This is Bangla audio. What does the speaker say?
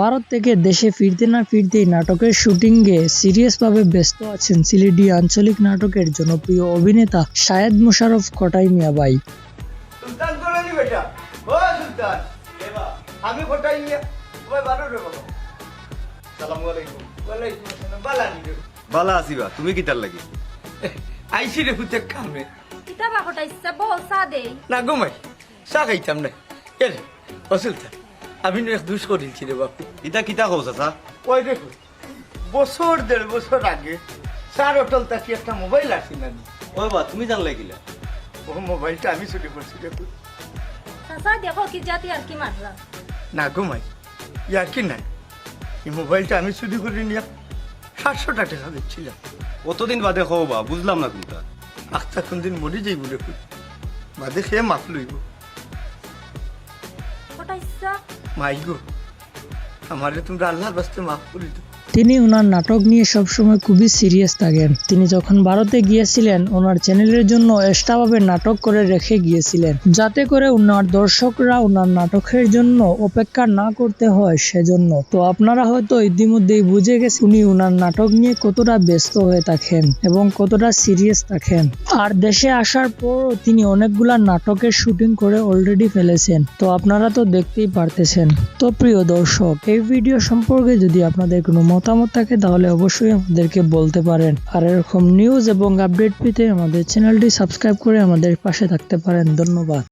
ভারত থেকে দেশে ফিরতে না ফিরতেই নাটকের শুটিংয়ে সিরিয়াসভাবে ব্যস্ত আছেন সিলেটি আঞ্চলিক নাটকের জনপ্রিয় অভিনেতা শাহেদ মোশাররফ খোটাই মিয়া ভাই। সুলতান কোলানি বেটা ও সুলতান দেবা আমি কোটাই মিয়া ওই বারো রে বাবা সালামু আলাইকুম ওয়ালাইকুম আসসালাম বালানি রে বালা আসিবা তুমি কিতার লাগি আইছি রে হুতে কামে কিতাবা হটাইছে বল সাদে না ঘুমাই চা খাইতাম না এরে ও সুলতান আমি না এক দুষ করেছি রে বাপু ইতা কিতা কও চাচা ওই দেখো বছর দেড় বছর আগে স্যার হোটেল তাকি একটা মোবাইল আসি না ওই বা তুমি জানলে কিলা ও মোবাইলটা আমি চুরি করছি দেখো চাচা দেখো কি জাতি আর কি মারলা না ঘুমাই ইয়ার কি নাই এই মোবাইলটা আমি চুরি করে নিয়ে 700 টাকা দিচ্ছিলাম কতদিন বাদে কও বা বুঝলাম না কোনটা আখতা কোনদিন মরি যাইব রে বাদে খেয়ে মাফ লইব হটাইছা মাই গো আমারে তোমরা আল্লাহর বাস্তে মাফ করে দাও তিনি ওনার নাটক নিয়ে সবসময় খুবই সিরিয়াস থাকেন। তিনি যখন ভারতে গিয়েছিলেন ওনার চ্যানেলের জন্য এক্সট্রাভাবে নাটক করে রেখে গিয়েছিলেন, যাতে করে ওনার দর্শকরা ওনার নাটকের জন্য অপেক্ষা না করতে হয় সেজন্য। তো আপনারা হয়তো ইতিমধ্যেই বুঝে গেছেন উনি ওনার নাটক নিয়ে কতটা ব্যস্ত হয়ে থাকেন এবং কতটা সিরিয়াস থাকেন। আর দেশে আসার পরও তিনি অনেকগুলা নাটকের শুটিং করে অলরেডি ফেলেছেন, তো আপনারা তো দেখতেই পারতেছেন। তো প্রিয় দর্শক, এই ভিডিও সম্পর্কে যদি আপনাদের কোনো মতামত থাকে তাহলে অবশ্যই আমাদেরকে বলতে পারেন। আর এরকম নিউজ এবং আপডেট পেতে আমাদের চ্যানেলটি সাবস্ক্রাইব করে আমাদের পাশে থাকতে পারেন। ধন্যবাদ।